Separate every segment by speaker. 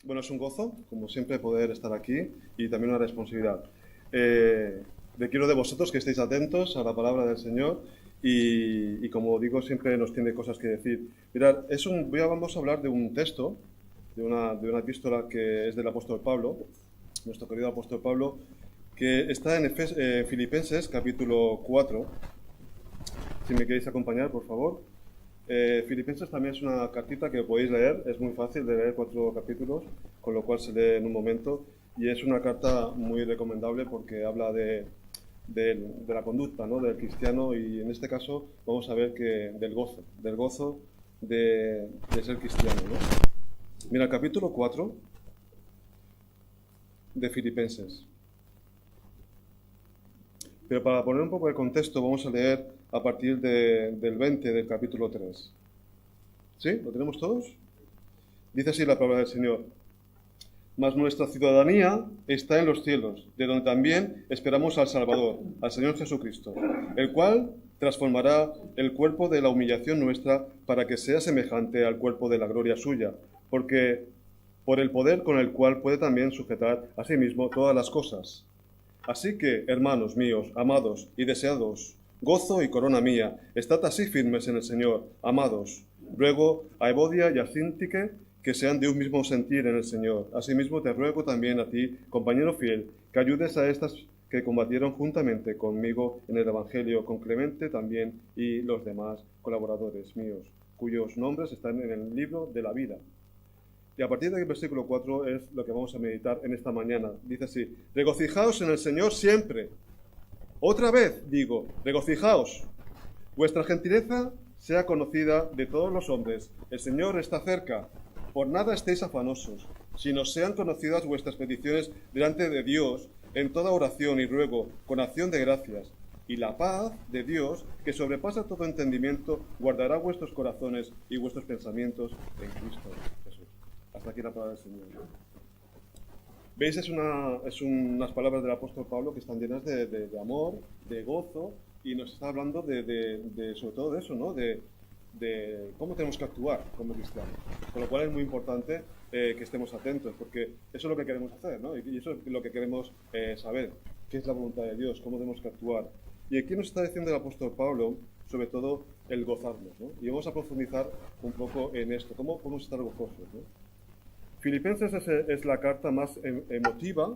Speaker 1: Bueno, es un gozo, como siempre, poder estar aquí y también una responsabilidad. Requiero de vosotros que estéis atentos a la palabra del Señor y como digo, siempre nos tiene cosas que decir. Mirad, vamos a hablar de un texto, de una epístola que es del apóstol Pablo, nuestro querido apóstol Pablo, que está en Filipenses capítulo 4. Si me queréis acompañar, por favor. Filipenses también es una cartita que podéis leer, es muy fácil de leer, 4 capítulos, con lo cual se lee en un momento, y es una carta muy recomendable porque habla de la conducta, ¿no?, del cristiano, y en este caso vamos a ver que del gozo de ser cristiano, ¿no? Mira, capítulo 4 de Filipenses. Pero para poner un poco de contexto vamos a leer a partir del 20 del capítulo 3. ¿Sí? ¿Lo tenemos todos? Dice así la palabra del Señor. Mas nuestra ciudadanía está en los cielos, de donde también esperamos al Salvador, al Señor Jesucristo, el cual transformará el cuerpo de la humillación nuestra para que sea semejante al cuerpo de la gloria suya, porque por el poder con el cual puede también sujetar a sí mismo todas las cosas. Así que, hermanos míos, amados y deseados, gozo y corona mía, estad así firmes en el Señor, amados. Ruego a Evodia y a Síntique que sean de un mismo sentir en el Señor. Asimismo te ruego también a ti, compañero fiel, que ayudes a estas que combatieron juntamente conmigo en el Evangelio, con Clemente también y los demás colaboradores míos, cuyos nombres están en el libro de la vida. Y a partir del versículo 4 es lo que vamos a meditar en esta mañana. Dice así: regocijaos en el Señor siempre. Otra vez digo, regocijaos. Vuestra gentileza sea conocida de todos los hombres. El Señor está cerca. Por nada estéis afanosos, sino sean conocidas vuestras peticiones delante de Dios en toda oración y ruego, con acción de gracias. Y la paz de Dios, que sobrepasa todo entendimiento, guardará vuestros corazones y vuestros pensamientos en Cristo Jesús. Hasta aquí la palabra del Señor. ¿Veis? Es unas palabras del apóstol Pablo que están llenas de amor, de gozo, y nos está hablando sobre todo de eso, ¿no? De cómo tenemos que actuar como cristianos. Con lo cual es muy importante que estemos atentos, porque eso es lo que queremos hacer, ¿no? Y eso es lo que queremos saber, qué es la voluntad de Dios, cómo tenemos que actuar. Y aquí nos está diciendo el apóstol Pablo, sobre todo, el gozarnos, ¿no? Y vamos a profundizar un poco en esto, cómo podemos estar gozosos, ¿no? Filipenses es la carta más emotiva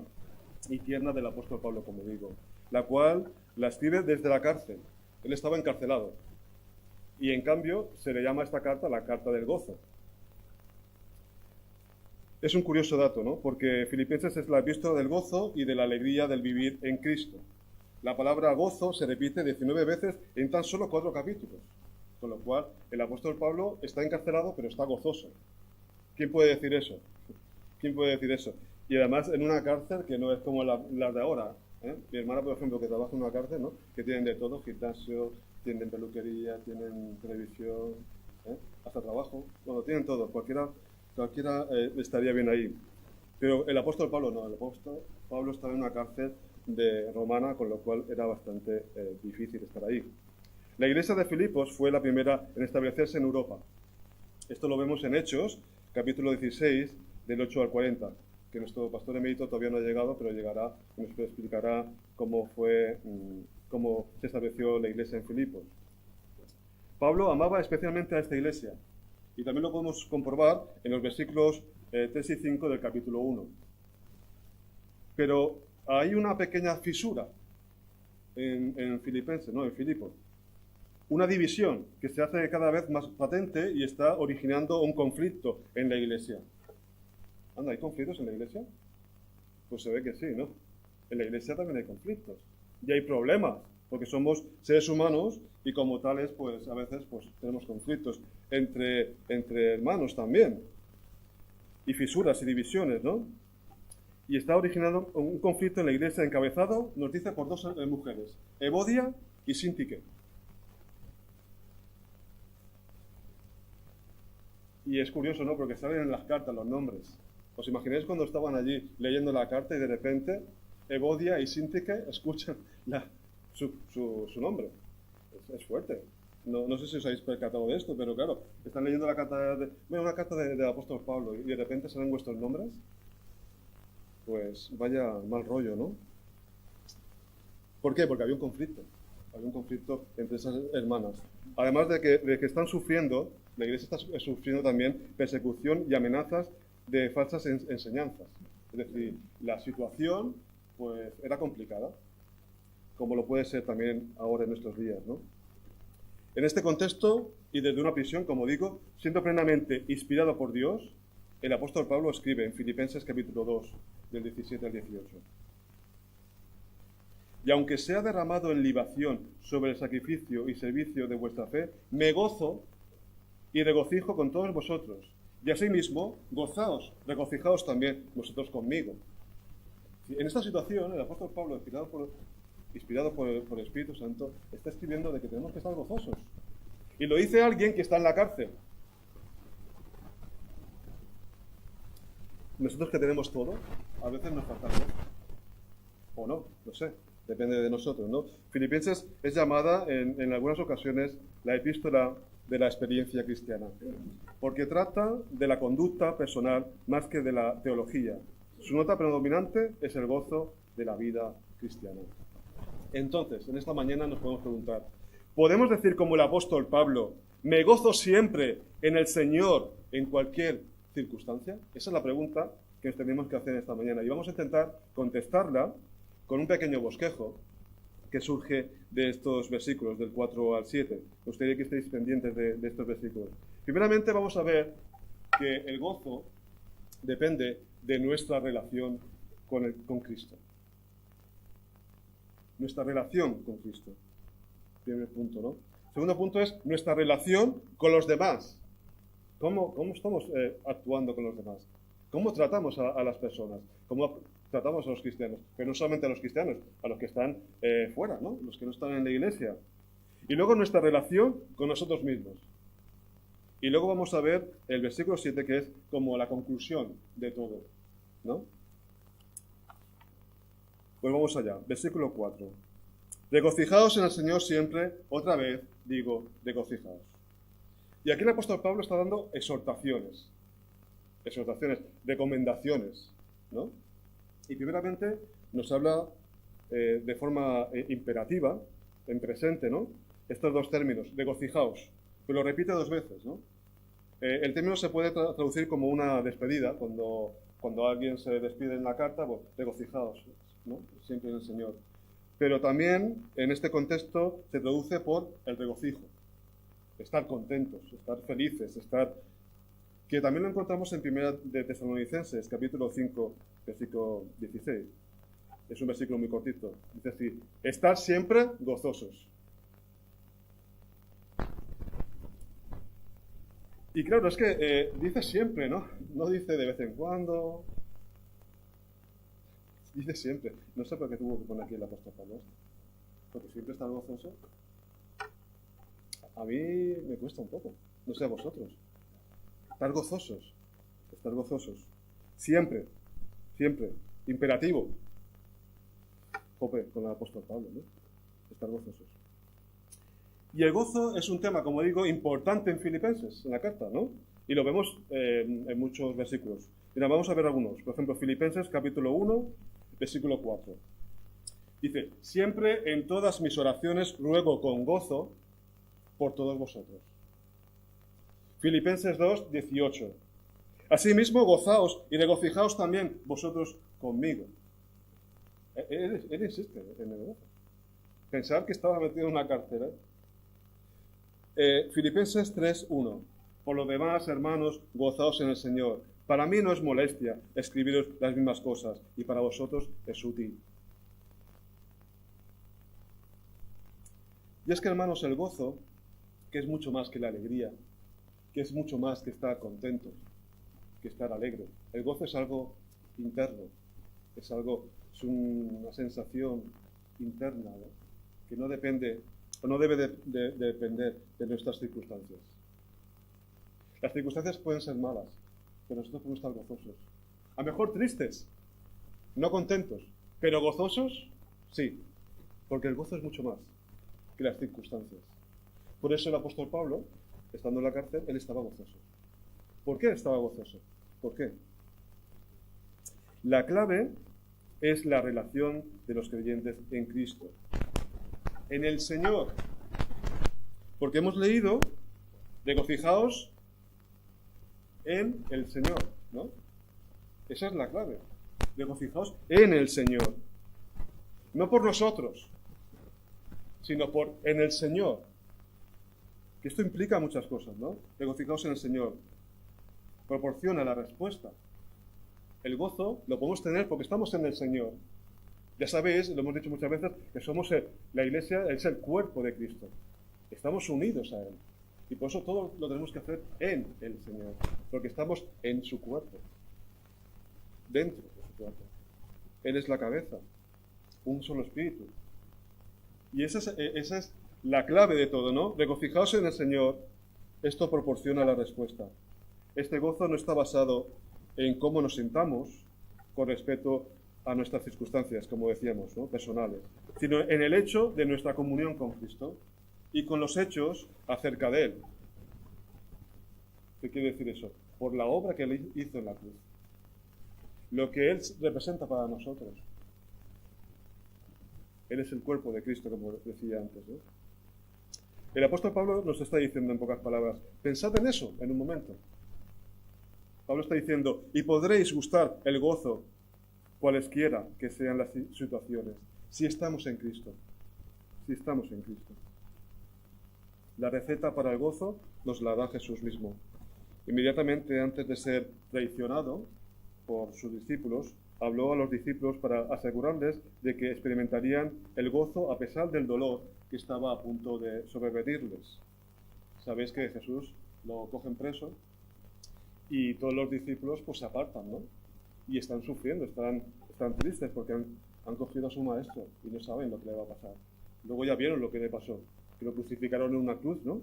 Speaker 1: y tierna del apóstol Pablo, como digo, la cual la escribe desde la cárcel. Él estaba encarcelado y en cambio se le llama a esta carta la carta del gozo. Es un curioso dato, ¿no? Porque Filipenses es la epístola del gozo y de la alegría del vivir en Cristo. La palabra gozo se repite 19 veces en tan solo 4 capítulos, con lo cual el apóstol Pablo está encarcelado pero está gozoso. ¿Quién puede decir eso? ¿Quién puede decir eso? Y además en una cárcel que no es como la de ahora. ¿Eh? Mi hermana, por ejemplo, que trabaja en una cárcel, ¿no?, que tienen de todo: gimnasio, tienen peluquería, tienen televisión, hasta trabajo. Bueno, tienen todo. Cualquiera estaría bien ahí. Pero el apóstol Pablo no. El apóstol Pablo estaba en una cárcel romana, con lo cual era bastante difícil estar ahí. La iglesia de Filipos fue la primera en establecerse en Europa. Esto lo vemos en Hechos, capítulo 16, del 8 al 40, que nuestro pastor emérito todavía no ha llegado, pero llegará y nos explicará cómo se estableció la iglesia en Filipos. Pablo amaba especialmente a esta iglesia, y también lo podemos comprobar en los versículos 3 y 5 del capítulo 1. Pero hay una pequeña fisura en Filipenses, ¿no?, en Filipos. Una división que se hace cada vez más patente y está originando un conflicto en la iglesia. Anda, ¿hay conflictos en la iglesia? Pues se ve que sí, ¿no? En la iglesia también hay conflictos. Y hay problemas, porque somos seres humanos y como tales, pues a veces pues, tenemos conflictos entre hermanos también. Y fisuras y divisiones, ¿no? Y está originando un conflicto en la iglesia encabezado, nos dice, por 2 mujeres, Evodia y Síntique. Y es curioso, ¿no?, porque salen en las cartas los nombres. ¿Os imagináis cuando estaban allí leyendo la carta y de repente Evodia y Síntique escuchan su nombre? Es fuerte. No sé si os habéis percatado de esto, pero claro, están leyendo una carta del apóstol Pablo y de repente salen vuestros nombres. Pues vaya mal rollo, ¿no? ¿Por qué? Porque había un conflicto. Había un conflicto entre esas hermanas. Además de que están sufriendo, la iglesia está sufriendo también persecución y amenazas de falsas enseñanzas. Es decir, la situación pues era complicada, como lo puede ser también ahora en nuestros días, ¿no? En este contexto, y desde una prisión, como digo, siendo plenamente inspirado por Dios, el apóstol Pablo escribe en Filipenses capítulo 2, del 17 al 18. Y aunque sea derramado en libación sobre el sacrificio y servicio de vuestra fe, me gozo y regocijo con todos vosotros. Y asimismo, gozaos, regocijaos también vosotros conmigo. En esta situación, el apóstol Pablo, inspirado por el Espíritu Santo, está escribiendo de que tenemos que estar gozosos. Y lo dice alguien que está en la cárcel. Nosotros que tenemos todo, a veces nos falta algo. O no, no sé, depende de nosotros, ¿no? Filipenses es llamada en algunas ocasiones la epístola de la experiencia cristiana, porque trata de la conducta personal más que de la teología. Su nota predominante es el gozo de la vida cristiana. Entonces, en esta mañana nos podemos preguntar, ¿podemos decir como el apóstol Pablo, me gozo siempre en el Señor en cualquier circunstancia? Esa es la pregunta que nos tenemos que hacer esta mañana y vamos a intentar contestarla con un pequeño bosquejo que surge de estos versículos, del 4 al 7. Me gustaría que estéis pendientes de estos versículos. Primeramente vamos a ver que el gozo depende de nuestra relación con Cristo. Nuestra relación con Cristo. Primer punto, ¿no? Segundo punto es nuestra relación con los demás. ¿Cómo estamos actuando con los demás? ¿Cómo tratamos a las personas? ¿Cómo tratamos a los cristianos? Pero no solamente a los cristianos, a los que están fuera, ¿no? Los que no están en la iglesia. Y luego nuestra relación con nosotros mismos. Y luego vamos a ver el versículo 7, que es como la conclusión de todo, ¿no? Pues vamos allá. Versículo 4. Regocijaos en el Señor siempre, otra vez digo, regocijaos. Y aquí el apóstol Pablo está dando exhortaciones, recomendaciones, ¿no? Y primeramente nos habla de forma imperativa, en presente, ¿no? Estos dos términos, regocijaos, pero lo repite dos veces, ¿no? El término se puede traducir como una despedida, cuando alguien se despide en la carta, pues, regocijaos, ¿no? Siempre en el Señor. Pero también en este contexto se traduce por el regocijo, estar contentos, estar felices, que también lo encontramos en Primera de Tesalonicenses, capítulo 5, versículo 16. Es un versículo muy cortito. Es decir, estar siempre gozosos. Y claro, es que dice siempre, ¿no? No dice de vez en cuando. Dice siempre. No sé por qué tuvo que poner aquí el apóstol Pablo. Porque siempre estar gozoso. A mí me cuesta un poco. No sé a vosotros. Estar gozosos. Estar gozosos. Siempre. Siempre. Imperativo. Jope, con el apóstol Pablo, ¿no? Estar gozosos. Y el gozo es un tema, como digo, importante en Filipenses, en la carta, ¿no? Y lo vemos en muchos versículos. Mira, vamos a ver algunos. Por ejemplo, Filipenses capítulo 1, versículo 4. Dice, siempre en todas mis oraciones ruego con gozo por todos vosotros. Filipenses 2, 18. Asimismo, gozaos y regocijaos también vosotros conmigo. Él insiste en el gozo. Pensar que estaba metido en una cárcel, Filipenses 3:1. Por lo demás, hermanos, gozaos en el Señor. Para mí no es molestia escribiros las mismas cosas, y para vosotros es útil. Y es que, hermanos, el gozo, que es mucho más que la alegría, que es mucho más que estar contentos, que estar alegre. El gozo es algo interno, es una sensación interna, ¿no? Que no depende o no debe de depender de nuestras circunstancias. Las circunstancias pueden ser malas, pero nosotros podemos estar gozosos. A lo mejor tristes, no contentos, pero gozosos, sí, porque el gozo es mucho más que las circunstancias. Por eso el apóstol Pablo, estando en la cárcel, él estaba gozoso. ¿Por qué estaba gozoso? ¿Por qué? La clave es la relación de los creyentes en Cristo, en el Señor. Porque hemos leído, regocijaos en el Señor, ¿no? Esa es la clave. Regocijaos en el Señor. No por nosotros, sino en el Señor. Que esto implica muchas cosas, ¿no? Regocijaos en el Señor. Proporciona la respuesta. El gozo lo podemos tener porque estamos en el Señor. Ya sabéis, lo hemos dicho muchas veces, que somos la Iglesia es el cuerpo de Cristo. Estamos unidos a Él. Y por eso todo lo tenemos que hacer en el Señor. Porque estamos en su cuerpo. Dentro de su cuerpo. Él es la cabeza. Un solo espíritu. Y esa es la clave de todo, ¿no? Regocijaos en el Señor. Esto proporciona la respuesta. Este gozo no está basado en cómo nos sintamos con respecto a nuestras circunstancias, como decíamos, ¿no? Personales, sino en el hecho de nuestra comunión con Cristo y con los hechos acerca de Él. ¿Qué quiere decir eso? Por la obra que Él hizo en la cruz. Lo que Él representa para nosotros. Él es el cuerpo de Cristo, como decía antes, ¿no? El apóstol Pablo nos está diciendo en pocas palabras, pensad en eso en un momento. Pablo está diciendo, y podréis gustar el gozo, cualesquiera que sean las situaciones, si estamos en Cristo. Si estamos en Cristo. La receta para el gozo nos la da Jesús mismo. Inmediatamente antes de ser traicionado por sus discípulos, habló a los discípulos para asegurarles de que experimentarían el gozo a pesar del dolor que estaba a punto de sobrevenirles. Sabéis que Jesús lo cogen preso y todos los discípulos pues se apartan, ¿no? Y están sufriendo, están tristes porque han cogido a su maestro y no saben lo que le va a pasar. Luego ya vieron lo que le pasó, que lo crucificaron en una cruz, ¿no?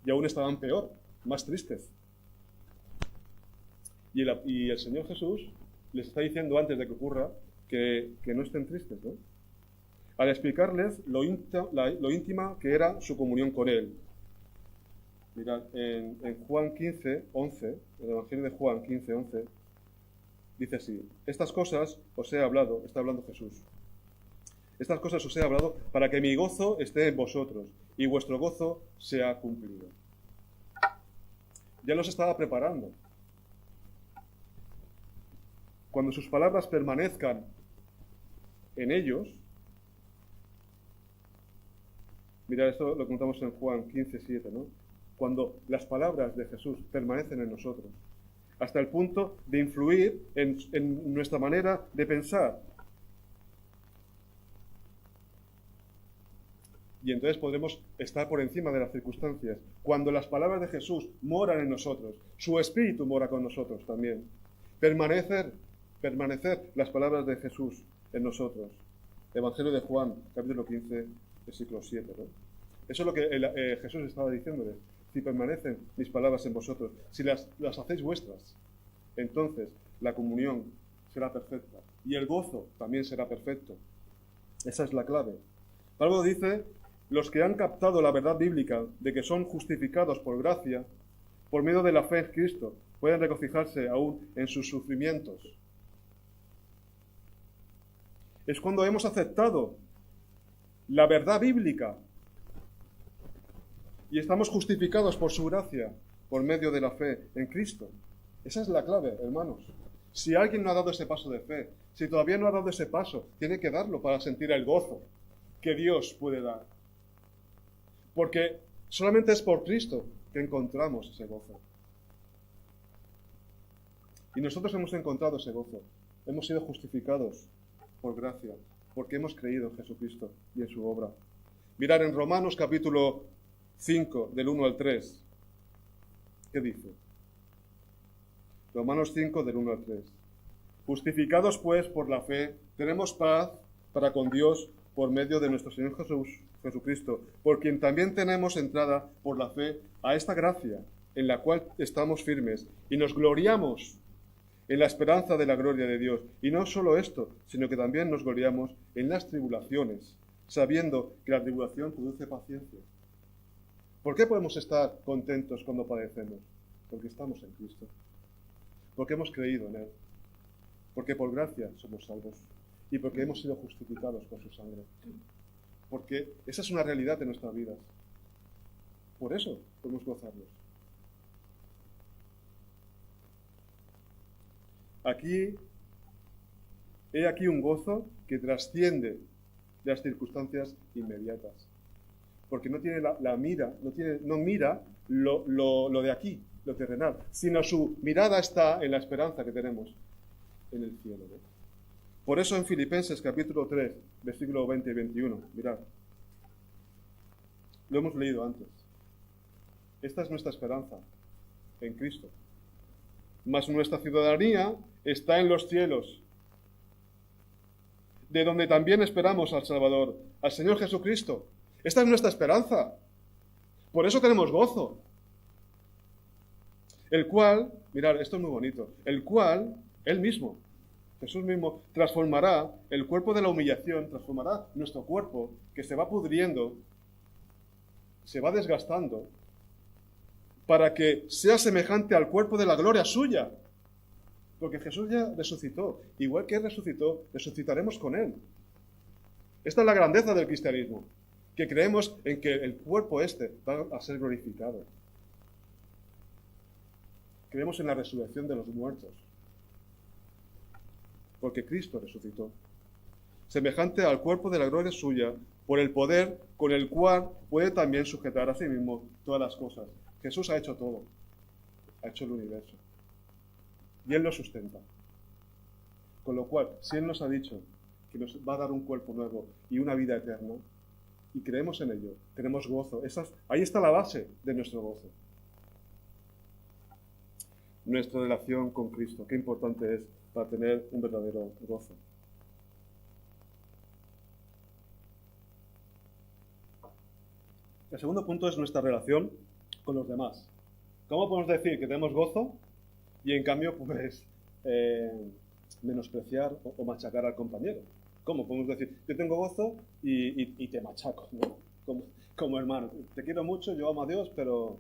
Speaker 1: Y aún estaban peor, más tristes. Y el Señor Jesús les está diciendo antes de que ocurra que no estén tristes, ¿no? Al explicarles lo íntima que era su comunión con Él. Mirad, en Juan 15, 11, el Evangelio de Juan 15, 11, dice así, estas cosas os he hablado, está hablando Jesús, estas cosas os he hablado para que mi gozo esté en vosotros y vuestro gozo sea cumplido. Ya los estaba preparando. Cuando sus palabras permanezcan en ellos, mirad, esto lo contamos en Juan 15, 7, ¿no? Cuando las palabras de Jesús permanecen en nosotros, hasta el punto de influir en nuestra manera de pensar. Y entonces podremos estar por encima de las circunstancias. Cuando las palabras de Jesús moran en nosotros, su Espíritu mora con nosotros también. Permanecer las palabras de Jesús en nosotros. Evangelio de Juan, capítulo 15, versículo 7, ¿no? Eso es lo que Jesús estaba diciéndole. Si permanecen mis palabras en vosotros, si las hacéis vuestras, entonces la comunión será perfecta y el gozo también será perfecto. Esa es la clave. Pablo dice, los que han captado la verdad bíblica de que son justificados por gracia, por medio de la fe en Cristo, pueden regocijarse aún en sus sufrimientos. Es cuando hemos aceptado la verdad bíblica y estamos justificados por su gracia, por medio de la fe en Cristo. Esa es la clave, hermanos. Si alguien no ha dado ese paso de fe, si todavía no ha dado ese paso, tiene que darlo para sentir el gozo que Dios puede dar. Porque solamente es por Cristo que encontramos ese gozo. Y nosotros hemos encontrado ese gozo. Hemos sido justificados por gracia, porque hemos creído en Jesucristo y en su obra. Mirad en Romanos capítulo 5, del 1 al 3. ¿Qué dice? Romanos 5, del 1 al 3. Justificados pues por la fe, tenemos paz para con Dios por medio de nuestro Señor Jesucristo, por quien también tenemos entrada por la fe a esta gracia, en la cual estamos firmes, y nos gloriamos en la esperanza de la gloria de Dios. Y no solo esto, sino que también nos gloriamos en las tribulaciones, sabiendo que la tribulación produce paciencia. ¿Por qué podemos estar contentos cuando padecemos? Porque estamos en Cristo. Porque hemos creído en Él. Porque por gracia somos salvos. Y porque hemos sido justificados por su sangre. Porque esa es una realidad de nuestras vidas. Por eso podemos gozarnos. He aquí un gozo que trasciende de las circunstancias inmediatas. Porque no tiene la mira, no mira lo de aquí, lo terrenal, sino su mirada está en la esperanza que tenemos en el cielo, ¿no? Por eso en Filipenses capítulo 3, versículo 20 y 21, mirad, lo hemos leído antes. Esta es nuestra esperanza en Cristo. Mas nuestra ciudadanía está en los cielos, de donde también esperamos al Salvador, al Señor Jesucristo. Esta es nuestra esperanza. Por eso tenemos gozo. El cual, mirad, esto es muy bonito, el cual, Él mismo, Jesús mismo, transformará el cuerpo de la humillación, transformará nuestro cuerpo, que se va pudriendo, se va desgastando, para que sea semejante al cuerpo de la gloria suya. Porque Jesús ya resucitó. Igual que Él resucitó, resucitaremos con Él. Esta es la grandeza del cristianismo, que creemos en que el cuerpo va a ser glorificado. Creemos en la resurrección de los muertos. Porque Cristo resucitó. Semejante al cuerpo de la gloria suya, por el poder con el cual puede también sujetar a sí mismo todas las cosas. Jesús ha hecho todo. Ha hecho el universo. Y Él lo sustenta. Con lo cual, si Él nos ha dicho que nos va a dar un cuerpo nuevo y una vida eterna, y creemos en ello, tenemos gozo. Ahí está la base de nuestro gozo. Nuestra relación con Cristo, qué importante es para tener un verdadero gozo. El segundo punto es nuestra relación con los demás. ¿Cómo podemos decir que tenemos gozo y en cambio pues menospreciar o machacar al compañero? ¿Cómo podemos decir, yo tengo gozo y te machaco, ¿no? Como hermano, te quiero mucho, yo amo a Dios, pero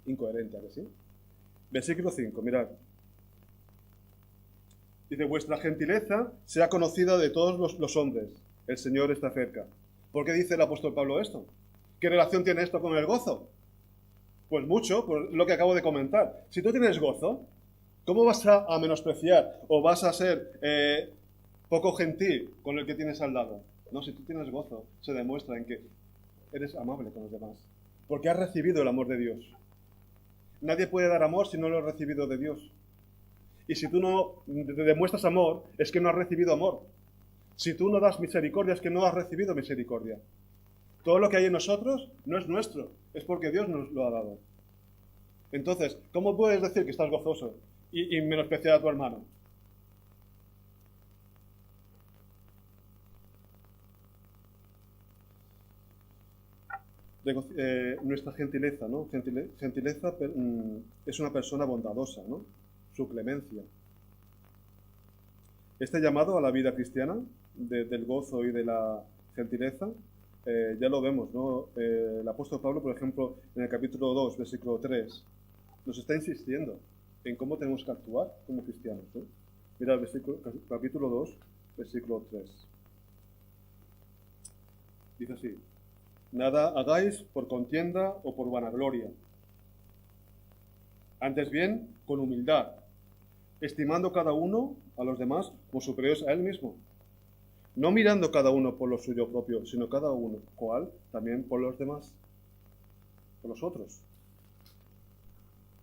Speaker 1: incoherente, ¿a que sí? Versículo 5, mirad. Dice, vuestra gentileza sea conocida de todos los hombres. El Señor está cerca. ¿Por qué dice el apóstol Pablo esto? ¿Qué relación tiene esto con el gozo? Pues mucho, por lo que acabo de comentar. Si tú tienes gozo, ¿cómo vas a menospreciar o vas a ser poco gentil con el que tienes al lado? No, si tú tienes gozo, se demuestra en que eres amable con los demás. Porque has recibido el amor de Dios. Nadie puede dar amor si no lo has recibido de Dios. Y si tú no demuestras amor, es que no has recibido amor. Si tú no das misericordia, es que no has recibido misericordia. Todo lo que hay en nosotros no es nuestro, es porque Dios nos lo ha dado. Entonces, ¿cómo puedes decir que estás gozoso y menospreciar a tu hermano? Nuestra gentileza, ¿no? Gentileza es una persona bondadosa, ¿no? Su clemencia. Este llamado a la vida cristiana, del gozo y de la gentileza, ya lo vemos, ¿no? El apóstol Pablo, por ejemplo, en el capítulo 2, versículo 3, nos está insistiendo en cómo tenemos que actuar como cristianos, ¿no? Mira el capítulo 2, versículo 3. Dice así, nada hagáis por contienda o por vanagloria, antes bien con humildad, estimando cada uno a los demás como superiores a él mismo, no mirando cada uno por lo suyo propio, sino cada uno, cual también por los demás, por los otros.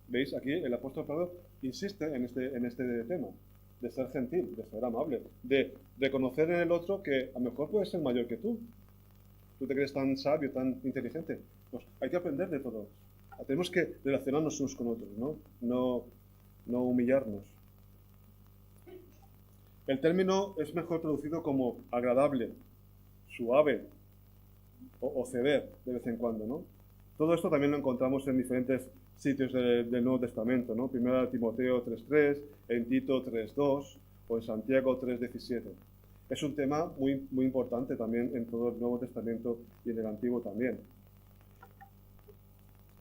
Speaker 1: ¿Veis? Aquí el apóstol Pablo insiste en este tema, de ser gentil, de ser amable, de reconocer en el otro que a lo mejor puede ser mayor que tú. Tú te crees tan sabio, tan inteligente. Pues hay que aprender de todos. Tenemos que relacionarnos unos con otros, ¿no? No humillarnos. El término es mejor traducido como agradable, suave o ceder de vez en cuando, ¿no? Todo esto también lo encontramos en diferentes sitios del Nuevo Testamento, ¿no? Primero en Timoteo 3.3, en Tito 3.2 o en Santiago 3.17. Es un tema muy, muy importante también en todo el Nuevo Testamento y en el Antiguo también.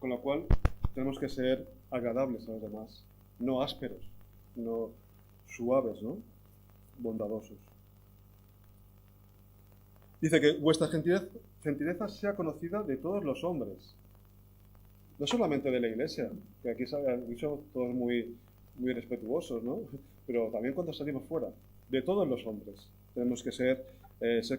Speaker 1: con lo cual tenemos que ser agradables a los demás, no ásperos, no suaves, ¿no? Bondadosos. Dice que vuestra gentileza sea conocida de todos los hombres, no solamente de la iglesia, que aquí somos todos muy, muy respetuosos, ¿no? Pero también cuando salimos fuera, de todos los hombres, tenemos que ser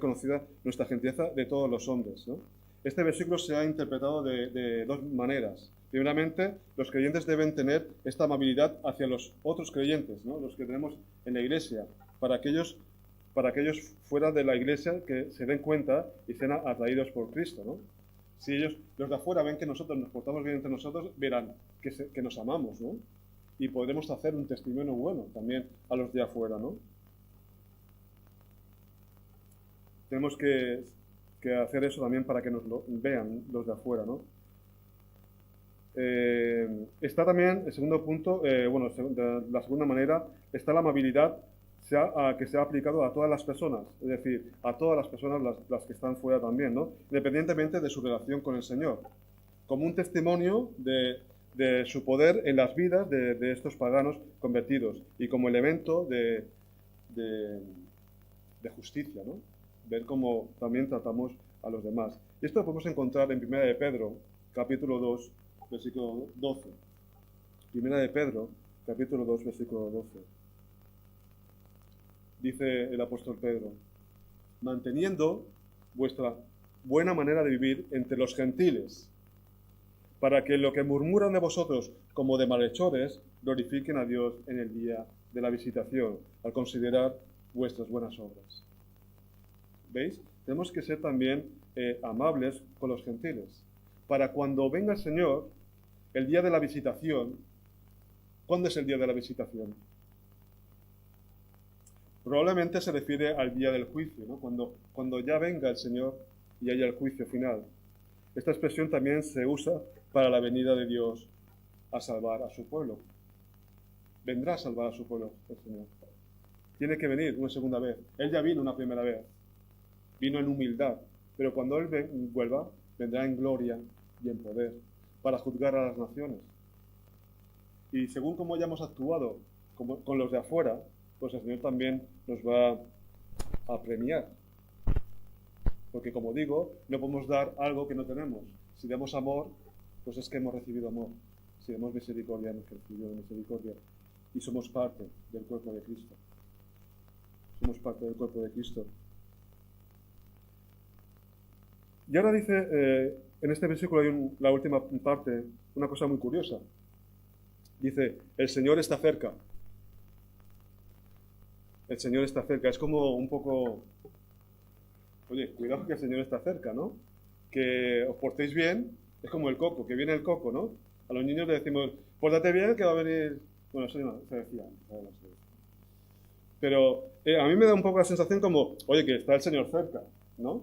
Speaker 1: conocida nuestra gentileza de todos los hombres, ¿no? Este versículo se ha interpretado de dos maneras. Primeramente, los creyentes deben tener esta amabilidad hacia los otros creyentes, ¿no? Los que tenemos en la iglesia, para aquellos fuera de la iglesia que se den cuenta y sean atraídos por Cristo, ¿no? Si ellos, los de afuera, ven que nosotros nos portamos bien entre nosotros, verán que nos amamos, ¿no? Y podremos hacer un testimonio bueno también a los de afuera, ¿no? Tenemos que hacer eso también para que nos lo vean los de afuera, ¿no? Está también, el segundo punto, la segunda manera, está la amabilidad que se ha aplicado a todas las personas, es decir, a todas las personas, las que están fuera también, ¿no? Independientemente de su relación con el Señor, como un testimonio de su poder en las vidas de estos paganos convertidos y como elemento de justicia, ¿no? Ver cómo también tratamos a los demás. Y esto lo podemos encontrar en 1 de Pedro, capítulo 2, versículo 12. 1 de Pedro, capítulo 2, versículo 12. Dice el apóstol Pedro: manteniendo vuestra buena manera de vivir entre los gentiles, para que lo que murmuran de vosotros como de malhechores glorifiquen a Dios en el día de la visitación, al considerar vuestras buenas obras. ¿Veis? Tenemos que ser también amables con los gentiles, para cuando venga el Señor, el día de la visitación. ¿Cuándo es el día de la visitación? Probablemente se refiere al día del juicio, ¿no? Cuando ya venga el Señor y haya el juicio final. Esta expresión también se usa para la venida de Dios a salvar a su pueblo. Vendrá a salvar a su pueblo el Señor. Tiene que venir una segunda vez. Él ya vino una primera vez. Vino en humildad. Pero cuando Él vuelva, vendrá en gloria y en poder para juzgar a las naciones. Y según cómo hayamos actuado con los de afuera, pues el Señor también nos va a premiar. Porque, como digo, no podemos dar algo que no tenemos. Si damos amor, pues es que hemos recibido amor. Si damos misericordia, hemos recibido misericordia. Y somos parte del cuerpo de Cristo. Somos parte del cuerpo de Cristo. Y ahora dice, en este versículo hay la última parte, una cosa muy curiosa. Dice, el Señor está cerca. El Señor está cerca. Es como un poco... Oye, cuidado que el Señor está cerca, ¿no? Que os portéis bien. Es como el coco, que viene el coco, ¿no? A los niños les decimos, pórtate bien que va a venir... Bueno, eso no se decía. Pero a mí me da un poco la sensación como, oye, que está el Señor cerca, ¿no?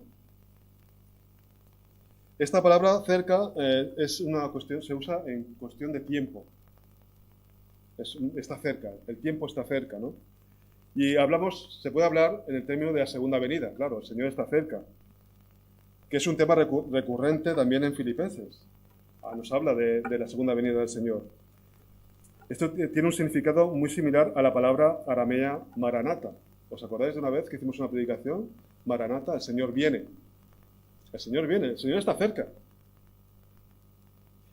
Speaker 1: Esta palabra cerca es una cuestión, se usa en cuestión de tiempo. Está cerca, el tiempo está cerca, ¿no? Y se puede hablar en el término de la segunda venida, claro, el Señor está cerca, que es un tema recurrente también en Filipenses. Nos habla de la segunda venida del Señor. Esto tiene un significado muy similar a la palabra aramea maranata. ¿Os acordáis de una vez que hicimos una predicación? Maranata, el Señor viene. El Señor viene, el Señor está cerca.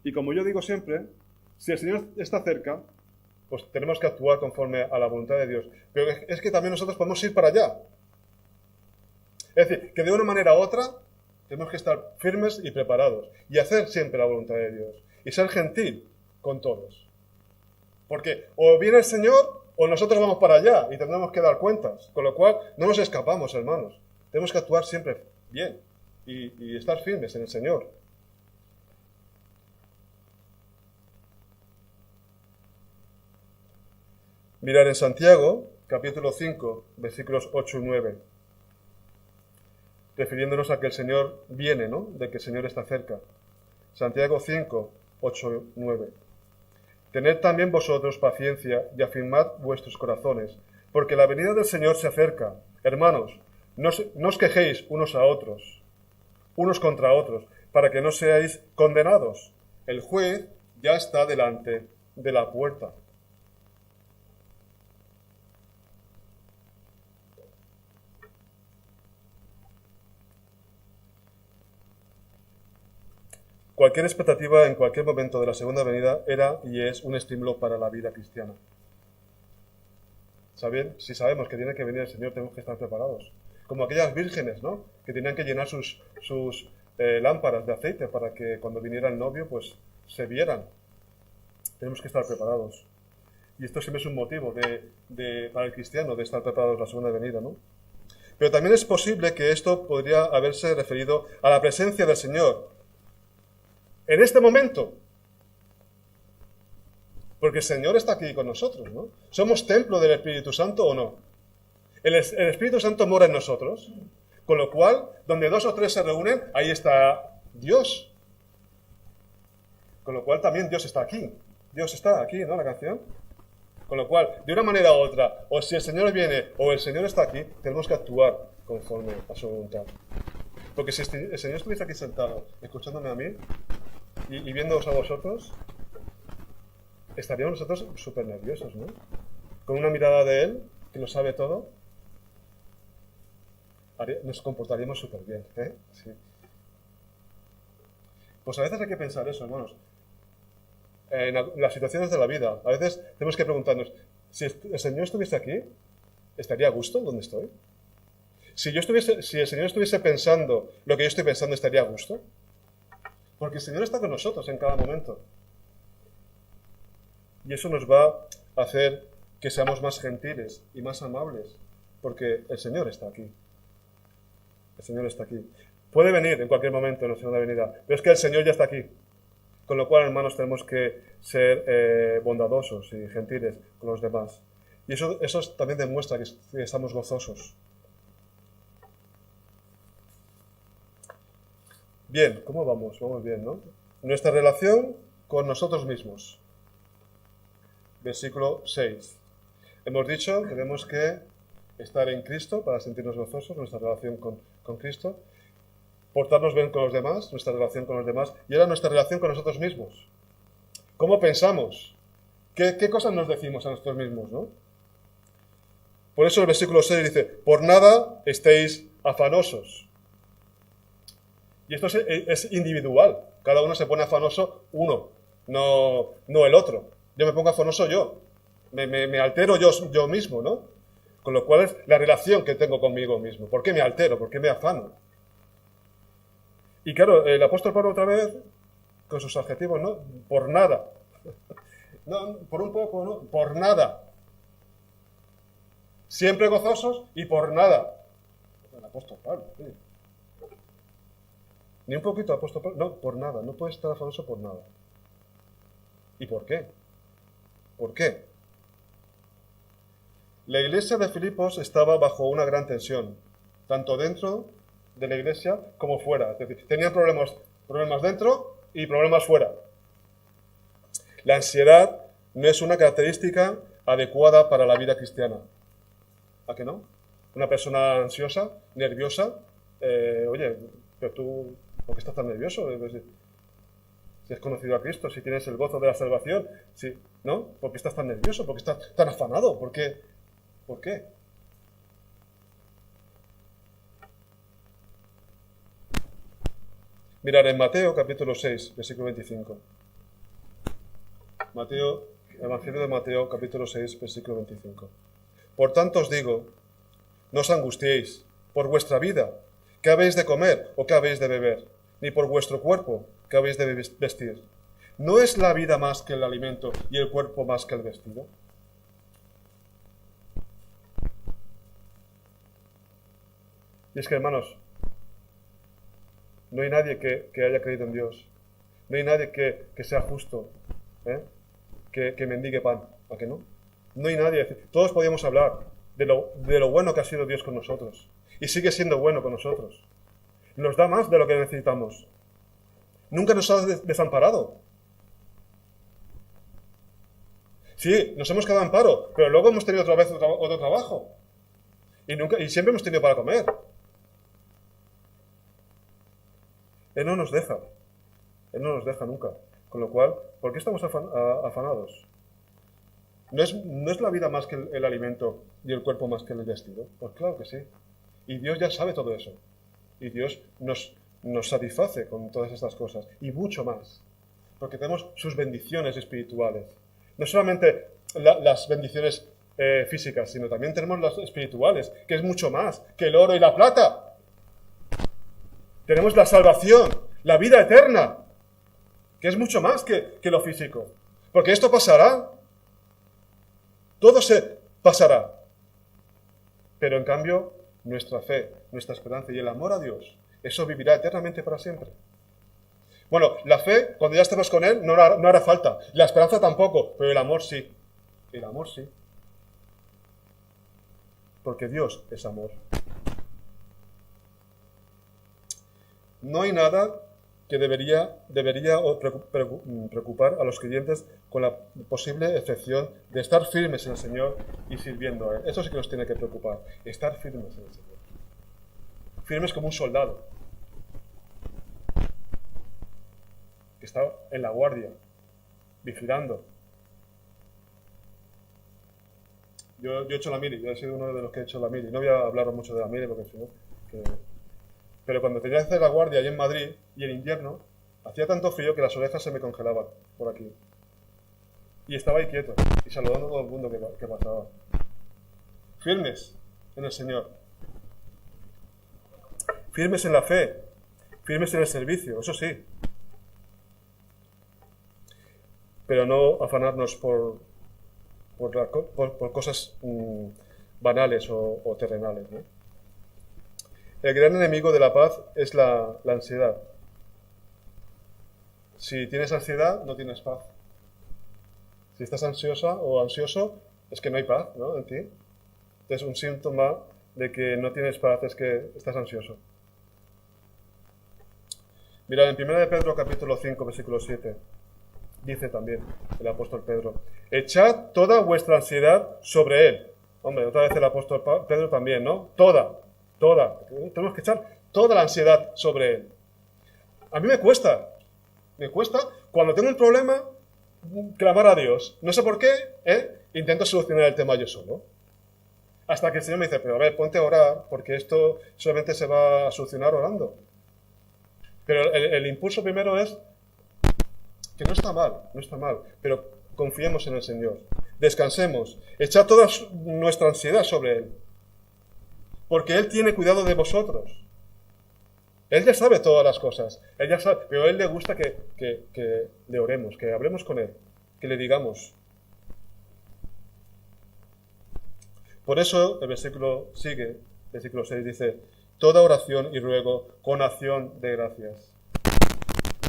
Speaker 1: Y como yo digo siempre, si el Señor está cerca, pues tenemos que actuar conforme a la voluntad de Dios. Pero es que también nosotros podemos ir para allá. Es decir, que de una manera u otra tenemos que estar firmes y preparados y hacer siempre la voluntad de Dios y ser gentil con todos. Porque o viene el Señor o nosotros vamos para allá y tendremos que dar cuentas. Con lo cual no nos escapamos, hermanos. Tenemos que actuar siempre bien y estar firmes en el Señor. Mirar en Santiago, capítulo 5, versículos 8 y 9, refiriéndonos a que el Señor viene, ¿no? De que el Señor está cerca. Santiago 5, 8 y 9. Tened también vosotros paciencia y afirmad vuestros corazones, porque la venida del Señor se acerca. Hermanos, no os quejéis unos a otros, unos contra otros, para que no seáis condenados. El juez ya está delante de la puerta. Cualquier expectativa en cualquier momento de la segunda venida era y es un estímulo para la vida cristiana. ¿Saben? Si sabemos que tiene que venir el Señor, tenemos que estar preparados. Como aquellas vírgenes, ¿no? Que tenían que llenar sus lámparas de aceite para que cuando viniera el novio, pues se vieran. Tenemos que estar preparados. Y esto siempre es un motivo para el cristiano de estar preparados la segunda venida, ¿no? Pero también es posible que esto podría haberse referido a la presencia del Señor en este momento. Porque el Señor está aquí con nosotros, ¿no? ¿Somos templo del Espíritu Santo o no? El Espíritu Santo mora en nosotros, con lo cual, donde 2 o 3 se reúnen, ahí está Dios. Con lo cual también Dios está aquí. Dios está aquí, ¿no? La canción. Con lo cual, de una manera u otra, o si el Señor viene o el Señor está aquí, tenemos que actuar conforme a su voluntad. Porque si el Señor estuviese aquí sentado, escuchándome a mí y viéndoos a vosotros, estaríamos nosotros súper nerviosos, ¿no? Con una mirada de Él, que lo sabe todo, nos comportaríamos súper bien, ¿eh? Sí. Pues a veces hay que pensar eso, hermanos. En las situaciones de la vida, a veces tenemos que preguntarnos, si el Señor estuviese aquí, ¿estaría a gusto donde estoy? Si el Señor estuviese pensando lo que yo estoy pensando, ¿estaría a gusto? Porque el Señor está con nosotros en cada momento. Y eso nos va a hacer que seamos más gentiles y más amables, porque el Señor está aquí. El Señor está aquí. Puede venir en cualquier momento en la segunda venida, pero es que el Señor ya está aquí. Con lo cual, hermanos, tenemos que ser bondadosos y gentiles con los demás. Y eso también demuestra que estamos gozosos. Bien, ¿cómo vamos? Vamos bien, ¿no? Nuestra relación con nosotros mismos. Versículo 6. Hemos dicho que tenemos que estar en Cristo para sentirnos gozosos, nuestra relación con Cristo. Portarnos bien con los demás, nuestra relación con los demás, y ahora nuestra relación con nosotros mismos. ¿Cómo pensamos? ¿Qué cosas nos decimos a nosotros mismos, no? Por eso el versículo 6 dice, por nada estéis afanosos. Y esto es individual. Cada uno se pone afanoso uno, no el otro. Yo me pongo afanoso yo. Me altero yo mismo, ¿no? Con lo cual es la relación que tengo conmigo mismo. ¿Por qué me altero? ¿Por qué me afano? Y claro, el apóstol Pablo otra vez, con sus adjetivos, ¿no? Por nada. No, por un poco, ¿no? Por nada. Siempre gozosos y por nada. El apóstol Pablo, sí. Ni un poquito apóstol Pablo. No, por nada. No puedes estar afanoso por nada. ¿Y por qué? ¿Por qué? La iglesia de Filipos estaba bajo una gran tensión, tanto dentro de la iglesia como fuera. Es decir, tenían problemas dentro y problemas fuera. La ansiedad no es una característica adecuada para la vida cristiana. ¿A qué no? Una persona ansiosa, nerviosa, oye, pero tú, ¿por qué estás tan nervioso? Si has conocido a Cristo, si tienes el gozo de la salvación, si, ¿no? ¿Por qué estás tan nervioso? ¿Por qué estás tan afanado? ¿Por qué? ¿Por qué? Mirar en Mateo capítulo 6, versículo 25. Evangelio de Mateo capítulo 6, versículo 25. Por tanto os digo, no os angustiéis por vuestra vida, qué habéis de comer o qué habéis de beber, ni por vuestro cuerpo, qué habéis de vestir. ¿No es la vida más que el alimento y el cuerpo más que el vestido? Y es que, hermanos, no hay nadie que haya creído en Dios. No hay nadie que sea justo, que mendigue pan. ¿A qué no? No hay nadie. Todos podíamos hablar de lo bueno que ha sido Dios con nosotros. Y sigue siendo bueno con nosotros. Nos da más de lo que necesitamos. Nunca nos ha desamparado. Sí, nos hemos quedado en paro, pero luego hemos tenido otra vez otro trabajo. Y siempre hemos tenido para comer. Él no nos deja. Él no nos deja nunca. Con lo cual, ¿por qué estamos afanados? ¿No es la vida más que el alimento y el cuerpo más que el vestido? Pues claro que sí. Y Dios ya sabe todo eso. Y Dios nos satisface con todas estas cosas. Y mucho más. Porque tenemos sus bendiciones espirituales. No solamente las bendiciones físicas, sino también tenemos las espirituales, que es mucho más que el oro y la plata. Tenemos la salvación, la vida eterna, que es mucho más que lo físico. Porque esto pasará. Todo se pasará. Pero en cambio, nuestra fe, nuestra esperanza y el amor a Dios, eso vivirá eternamente para siempre. Bueno, la fe, cuando ya estemos con Él, no hará falta. La esperanza tampoco, pero el amor sí. El amor sí. Porque Dios es amor. No hay nada que debería preocupar a los creyentes con la posible excepción de estar firmes en el Señor y sirviendo a Él. Eso sí que nos tiene que preocupar, estar firmes en el Señor. Firmes como un soldado que está en la guardia, vigilando. Yo he hecho la mili, yo he sido uno de los que he hecho la mili. No voy a hablaros mucho de la mili porque si no... Pero cuando tenía que hacer la guardia allí en Madrid y en invierno, hacía tanto frío que las orejas se me congelaban por aquí. Y estaba ahí quieto y saludando a todo el mundo que pasaba. Firmes en el Señor. Firmes en la fe. Firmes en el servicio, eso sí. Pero no afanarnos por cosas banales o terrenales, ¿no? El gran enemigo de la paz es la ansiedad. Si tienes ansiedad, no tienes paz. Si estás ansiosa o ansioso, es que no hay paz, ¿no?, en ti. Es un síntoma de que no tienes paz, es que estás ansioso. Mirad, en 1 de Pedro capítulo 5, versículo 7, dice también el apóstol Pedro: echad toda vuestra ansiedad sobre Él. Hombre, otra vez el apóstol Pedro también, ¿no? Toda. Tenemos que echar toda la ansiedad sobre Él. A mí me cuesta cuando tengo un problema clamar a Dios. No sé por qué, intento solucionar el tema yo solo. Hasta que el Señor me dice, pero a ver, ponte a orar, porque esto solamente se va a solucionar orando. Pero el impulso primero es que no está mal, pero confiemos en el Señor. Descansemos, echad toda nuestra ansiedad sobre Él. Porque Él tiene cuidado de vosotros. Él ya sabe todas las cosas. Él ya sabe, pero a Él le gusta que le oremos, que hablemos con Él, que le digamos. Por eso el versículo sigue, versículo 6 dice: toda oración y ruego con acción de gracias.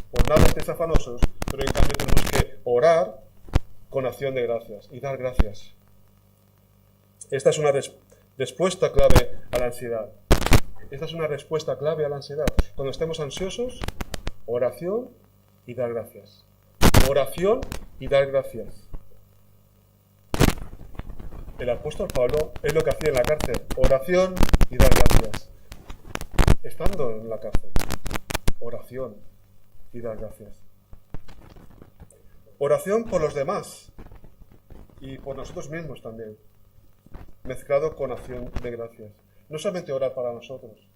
Speaker 1: Por nada estéis afanosos, pero en cambio tenemos que orar con acción de gracias y dar gracias. Esta es una respuesta clave a la ansiedad. Esta es una respuesta clave a la ansiedad. Cuando estemos ansiosos, oración y dar gracias. Oración y dar gracias. El apóstol Pablo es lo que hacía en la cárcel. Oración y dar gracias. Estando en la cárcel. Oración y dar gracias. Oración por los demás y por nosotros mismos también, mezclado con acción de gracias. No solamente orar para nosotros,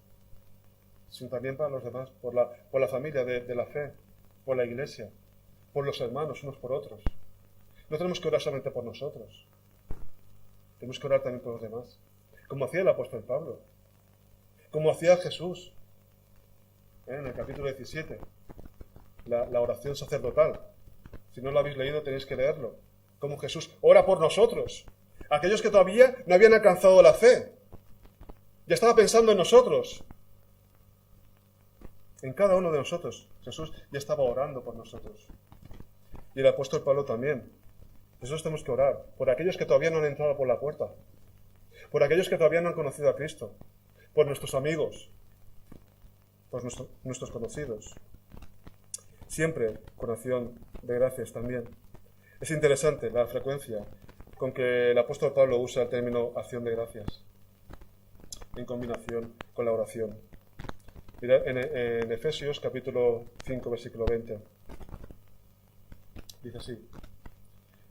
Speaker 1: sino también para los demás, por la familia de la fe, por la iglesia, por los hermanos unos por otros. No tenemos que orar solamente por nosotros, tenemos que orar también por los demás, como hacía el apóstol Pablo, como hacía Jesús, en el capítulo 17, la oración sacerdotal. Si no lo habéis leído, tenéis que leerlo. Como Jesús ora por nosotros, aquellos que todavía no habían alcanzado la fe. Ya estaba pensando en nosotros. En cada uno de nosotros. Jesús ya estaba orando por nosotros. Y el apóstol Pablo también. Nosotros tenemos que orar por aquellos que todavía no han entrado por la puerta. Por aquellos que todavía no han conocido a Cristo. Por nuestros amigos. Por nuestros conocidos. Siempre con acción de gracias también. Es interesante la frecuencia con que el apóstol Pablo usa el término acción de gracias en combinación con la oración. Mirad en Efesios capítulo 5 versículo 20. Dice así: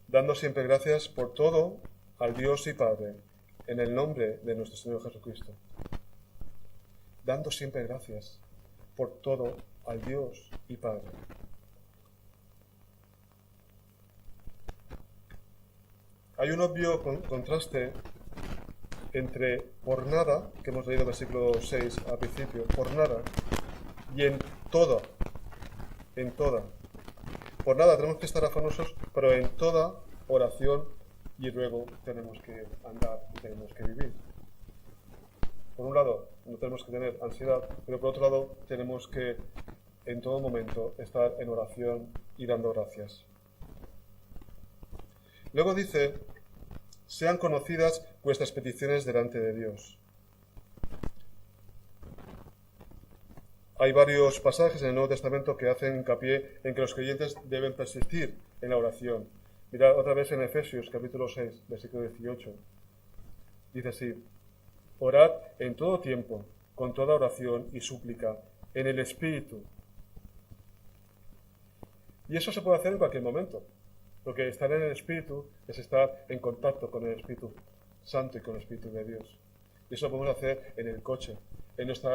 Speaker 1: dando siempre gracias por todo al Dios y Padre, en el nombre de nuestro Señor Jesucristo. Dando siempre gracias por todo al Dios y Padre. Hay un obvio contraste entre por nada, que hemos leído el versículo 6 al principio, por nada, y en toda. Por nada tenemos que estar afanosos, pero en toda oración y ruego tenemos que andar y tenemos que vivir. Por un lado, no tenemos que tener ansiedad, pero por otro lado, tenemos que en todo momento estar en oración y dando gracias. Luego dice: sean conocidas vuestras peticiones delante de Dios. Hay varios pasajes en el Nuevo Testamento que hacen hincapié en que los creyentes deben persistir en la oración. Mirad otra vez en Efesios capítulo 6, versículo 18. Dice así: orad en todo tiempo, con toda oración y súplica, en el Espíritu. Y eso se puede hacer en cualquier momento, porque estar en el Espíritu es estar en contacto con el Espíritu Santo y con el Espíritu de Dios. Y eso lo podemos hacer en el coche, en nuestro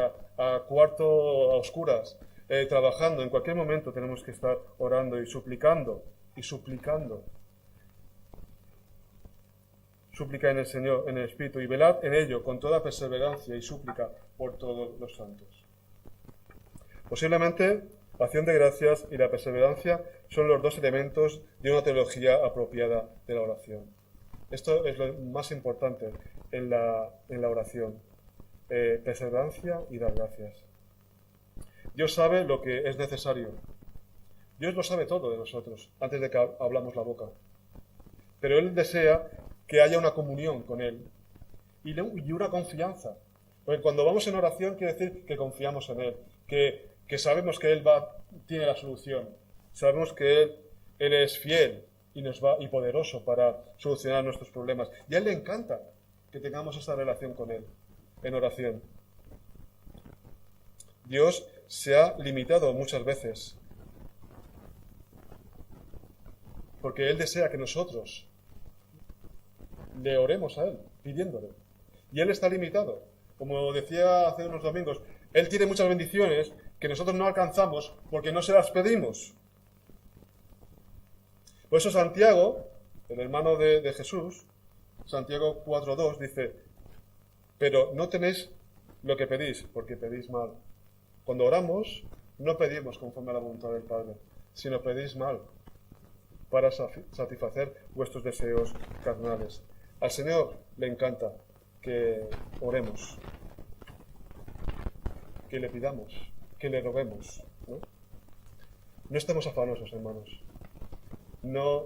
Speaker 1: cuarto a oscuras, trabajando. En cualquier momento tenemos que estar orando y suplicando. Súplica en el Señor, en el Espíritu, y velad en ello con toda perseverancia y súplica por todos los santos. Posiblemente la acción de gracias y la perseverancia son los dos elementos de una teología apropiada de la oración. Esto es lo más importante en la oración. Perseverancia y dar gracias. Dios sabe lo que es necesario. Dios lo sabe todo de nosotros, antes de que hablamos la boca. Pero Él desea que haya una comunión con Él y una confianza. Porque cuando vamos en oración quiere decir que confiamos en Él, que sabemos que Él tiene la solución, sabemos que Él es fiel y poderoso para solucionar nuestros problemas. Y a Él le encanta que tengamos esta relación con Él en oración. Dios se ha limitado muchas veces porque Él desea que nosotros le oremos a Él, pidiéndole. Y Él está limitado. Como decía hace unos domingos, Él tiene muchas bendiciones que nosotros no alcanzamos porque no se las pedimos. Por eso Santiago, el hermano de Jesús, Santiago 4:2, dice: pero no tenéis lo que pedís, porque pedís mal. Cuando oramos, no pedimos conforme a la voluntad del Padre, sino pedís mal, para satisfacer vuestros deseos carnales. Al Señor le encanta que oremos, que le pidamos, que le roguemos, ¿no? No estemos afanosos, hermanos. No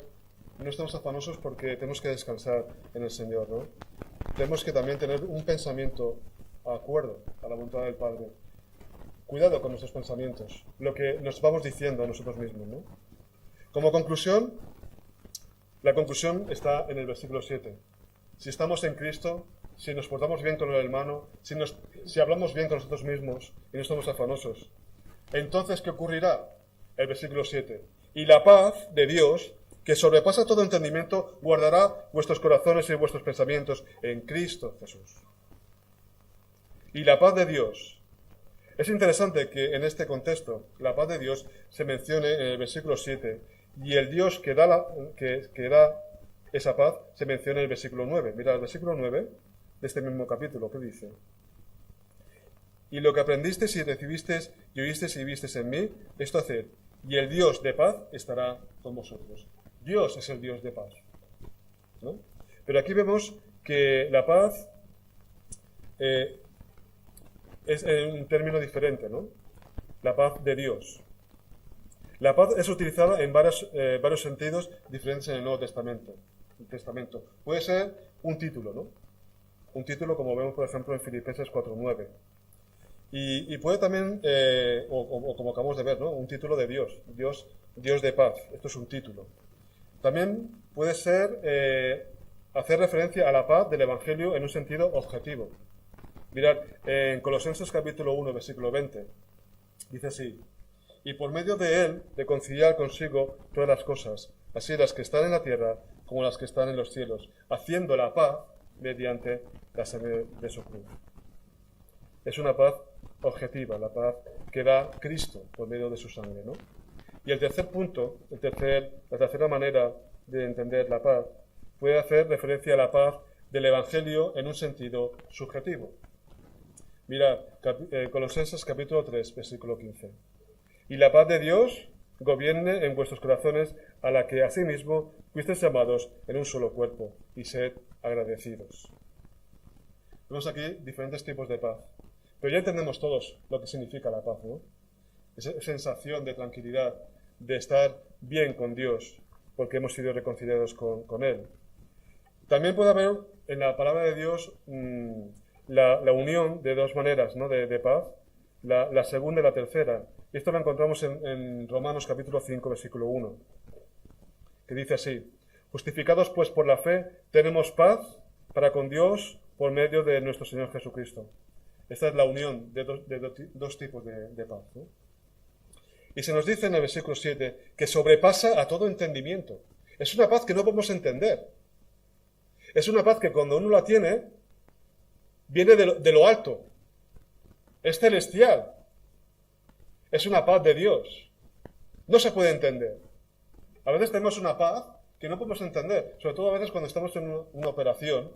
Speaker 1: estemos afanosos porque tenemos que descansar en el Señor, ¿no? Tenemos que también tener un pensamiento acuerdo a la voluntad del Padre. Cuidado con nuestros pensamientos, lo que nos vamos diciendo a nosotros mismos, ¿no? Como conclusión, la conclusión está en el versículo 7. Si estamos en Cristo, si nos portamos bien con el hermano, si hablamos bien con nosotros mismos y no estamos afanosos, entonces, ¿qué ocurrirá? El versículo 7. Y la paz de Dios, que sobrepasa todo entendimiento, guardará vuestros corazones y vuestros pensamientos en Cristo Jesús. Y la paz de Dios. Es interesante que en este contexto la paz de Dios se mencione en el versículo 7 y el Dios que da esa paz se menciona en el versículo 9. Mira, el versículo 9 de este mismo capítulo, ¿qué dice? Y lo que aprendisteis y recibisteis y oísteis y visteis en mí, esto haced, y el Dios de paz estará con vosotros. Dios es el Dios de paz, ¿no? Pero aquí vemos que la paz es un término diferente, ¿no? La paz de Dios. La paz es utilizada en varios sentidos diferentes en el Nuevo Testamento. Puede ser un título, ¿no? Un título como vemos, por ejemplo, en Filipenses 4:9. Y puede también, o como acabamos de ver, ¿no? Un título de Dios. Dios de paz. Esto es un título. También puede ser hacer referencia a la paz del Evangelio en un sentido objetivo. Mirad, en Colosenses capítulo 1, versículo 20, dice así: y por medio de él, de conciliar consigo todas las cosas, así las que están en la tierra como las que están en los cielos, haciendo la paz mediante la sangre de su cruz. Es una paz objetiva, la paz que da Cristo por medio de su sangre, ¿no? Y el tercer punto, la tercera manera de entender la paz, puede hacer referencia a la paz del Evangelio en un sentido subjetivo. Mirad, Colosenses capítulo 3, versículo 15. Y la paz de Dios gobierne en vuestros corazones, a la que asimismo fuisteis llamados en un solo cuerpo, y sed agradecidos. Vemos aquí diferentes tipos de paz. Pero ya entendemos todos lo que significa la paz, ¿no? Esa sensación de tranquilidad, de estar bien con Dios, porque hemos sido reconciliados con Él. También puede haber en la palabra de Dios la unión de dos maneras, ¿no? de paz, la segunda y la tercera. Y esto lo encontramos en Romanos capítulo 5, versículo 1, que dice así: justificados pues por la fe, tenemos paz para con Dios por medio de nuestro Señor Jesucristo. Esta es la unión de dos tipos de paz, ¿no? Y se nos dice en el versículo 7 que sobrepasa a todo entendimiento. Es una paz que no podemos entender. Es una paz que cuando uno la tiene, viene de lo alto. Es celestial. Es una paz de Dios. No se puede entender. A veces tenemos una paz que no podemos entender, sobre todo a veces cuando estamos en una operación,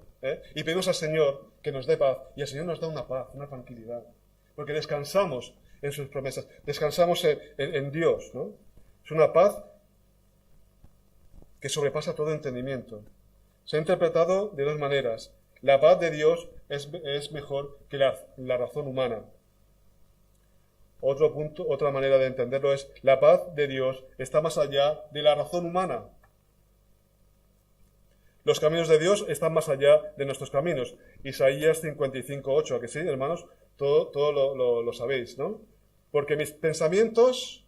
Speaker 1: y pedimos al Señor que nos dé paz, y el Señor nos da una paz, una tranquilidad, porque descansamos en sus promesas, descansamos en Dios, ¿no? Es una paz que sobrepasa todo entendimiento. Se ha interpretado de dos maneras. La paz de Dios es mejor que la razón humana. Otra manera de entenderlo es: la paz de Dios está más allá de la razón humana. Los caminos de Dios están más allá de nuestros caminos. Isaías 55:8, ¿a que sí, hermanos? Todo lo sabéis, ¿no? Porque mis pensamientos,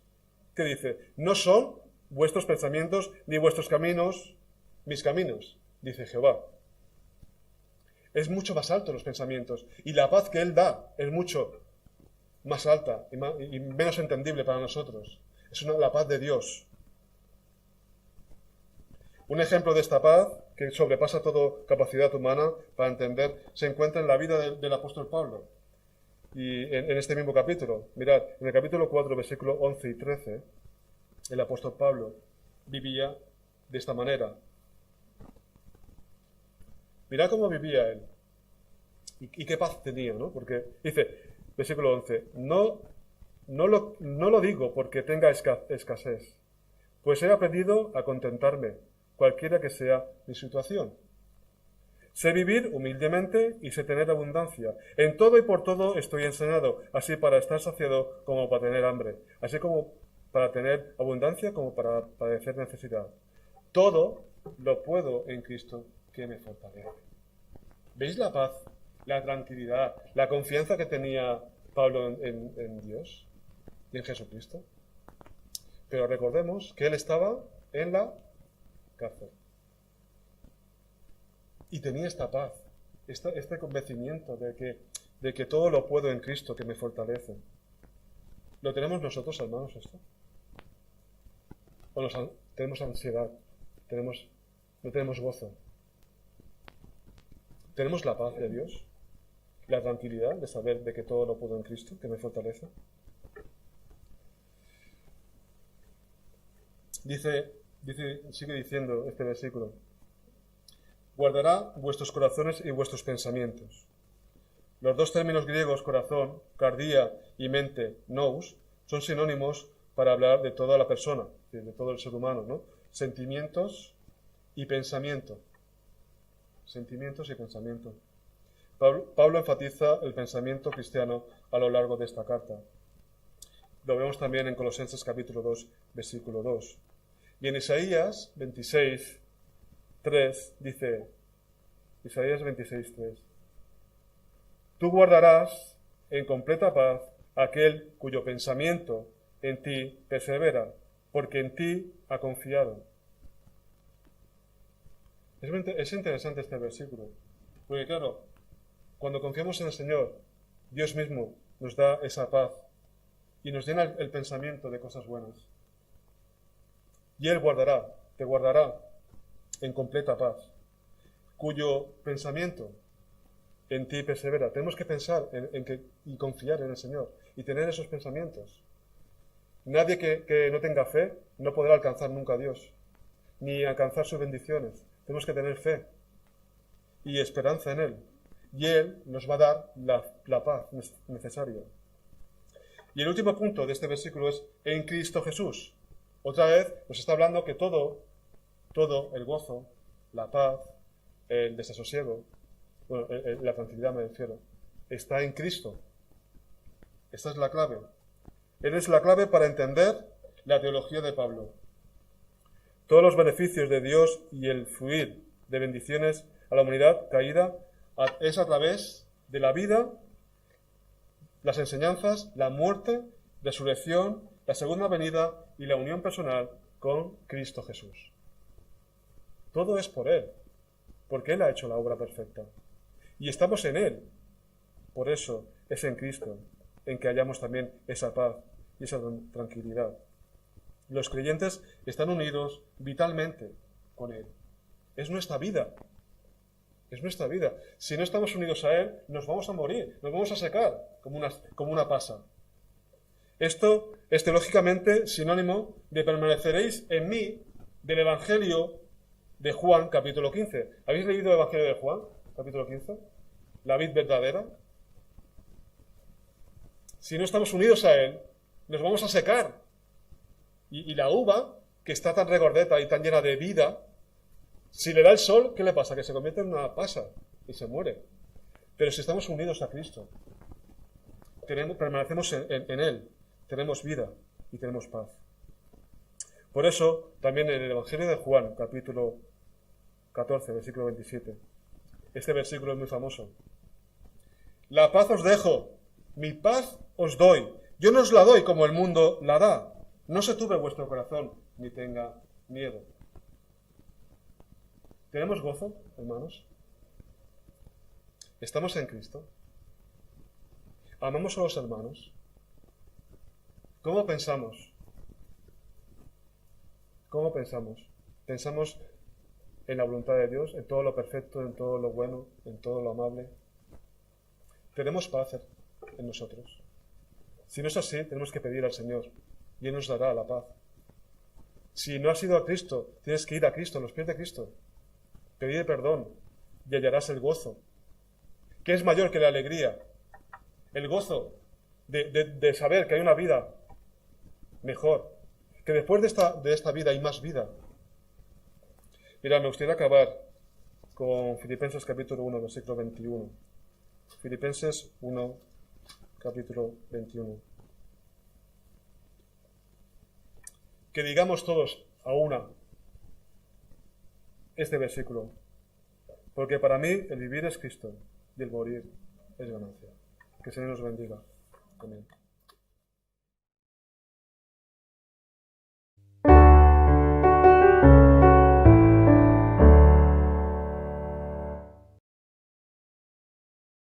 Speaker 1: ¿qué dice? No son vuestros pensamientos, ni vuestros caminos, mis caminos, dice Jehová. Es mucho más alto los pensamientos. Y la paz que Él da es mucho más alta y menos entendible para nosotros. Es la paz de Dios. Un ejemplo de esta paz, que sobrepasa toda capacidad humana para entender, se encuentra en la vida del apóstol Pablo. Y en este mismo capítulo, mirad, en el capítulo 4, versículos 11 y 13, el apóstol Pablo vivía de esta manera. Mirad cómo vivía él. Y qué paz tenía, ¿no? Porque dice, versículo 11, no lo digo porque tenga escasez, pues he aprendido a contentarme, cualquiera que sea mi situación. Sé vivir humildemente y sé tener abundancia. En todo y por todo estoy enseñado, así para estar saciado como para tener hambre, así como para tener abundancia como para padecer necesidad. Todo lo puedo en Cristo que me fortalece. ¿Veis la paz, la tranquilidad, la confianza que tenía Pablo en Dios y en Jesucristo? Pero recordemos que él estaba en la cárcel. Y tenía esta paz, este convencimiento de que todo lo puedo en Cristo que me fortalece. ¿Lo tenemos nosotros, hermanos, esto? ¿O tenemos ansiedad? ¿No tenemos gozo? ¿Tenemos la paz de Dios? ¿La tranquilidad de saber de que todo lo puedo en Cristo que me fortalece? Sigue diciendo este versículo: guardará vuestros corazones y vuestros pensamientos. Los dos términos griegos, corazón, cardia, y mente, nous, son sinónimos para hablar de toda la persona, de todo el ser humano, ¿no? Sentimientos y pensamiento. Sentimientos y pensamiento. Pablo enfatiza el pensamiento cristiano a lo largo de esta carta. Lo vemos también en Colosenses capítulo 2, versículo 2. Y en Isaías 26, 3 dice, Isaías 26, 3, tú guardarás en completa paz aquel cuyo pensamiento en ti persevera, porque en ti ha confiado. Es interesante este versículo, porque claro, cuando confiamos en el Señor, Dios mismo nos da esa paz y nos llena el pensamiento de cosas buenas. Y Él guardará. te guardará en completa paz, cuyo pensamiento en ti persevera. Tenemos que pensar y confiar en el Señor y tener esos pensamientos. Nadie que no tenga fe no podrá alcanzar nunca a Dios, ni alcanzar sus bendiciones. Tenemos que tener fe y esperanza en Él. Y Él nos va a dar la paz necesaria. Y el último punto de este versículo es en Cristo Jesús. Otra vez nos está hablando que todo, el gozo, la paz, el desasosiego, bueno, la tranquilidad me refiero, está en Cristo. Esta es la clave. Él es la clave para entender la teología de Pablo. Todos los beneficios de Dios y el fluir de bendiciones a la humanidad caída es a través de la vida, las enseñanzas, la muerte, resurrección, la segunda venida y la unión personal con Cristo Jesús. Todo es por Él, porque Él ha hecho la obra perfecta. Y estamos en Él. Por eso es en Cristo en que hallamos también esa paz y esa tranquilidad. Los creyentes están unidos vitalmente con Él. Es nuestra vida. Es nuestra vida. Si no estamos unidos a Él, nos vamos a morir, nos vamos a secar como una pasa. Esto es teológicamente sinónimo de permaneceréis en mí del Evangelio de Juan, capítulo 15. ¿Habéis leído el Evangelio de Juan, capítulo 15? La vid verdadera. Si no estamos unidos a Él, nos vamos a secar. Y la uva, que está tan regordeta y tan llena de vida, si le da el sol, ¿qué le pasa? Que se convierte en una pasa y se muere. Pero si estamos unidos a Cristo, permanecemos en Él, tenemos vida y tenemos paz. Por eso, también en el Evangelio de Juan, capítulo 14, versículo 27, este versículo es muy famoso. La paz os dejo, mi paz os doy. Yo no os la doy como el mundo la da. No se turbe vuestro corazón, ni tenga miedo. ¿Tenemos gozo, hermanos? ¿Estamos en Cristo? ¿Amamos a los hermanos? ¿Cómo pensamos? ¿Cómo pensamos? ¿Pensamos en la voluntad de Dios, en todo lo perfecto, en todo lo bueno, en todo lo amable? ¿Tenemos paz en nosotros? Si no es así, tenemos que pedir al Señor y Él nos dará la paz. Si no has ido a Cristo, tienes que ir a Cristo, a los pies de Cristo. Pedir perdón y hallarás el gozo. ¿Qué es mayor que la alegría? El gozo de saber que hay una vida mejor, que después de esta vida hay más vida. Mira, me gustaría acabar con Filipenses capítulo 1, versículo 21. Filipenses 1, capítulo 21. Que digamos todos a una este versículo, porque para mí el vivir es Cristo y el morir es ganancia. Que el Señor nos bendiga. Amén.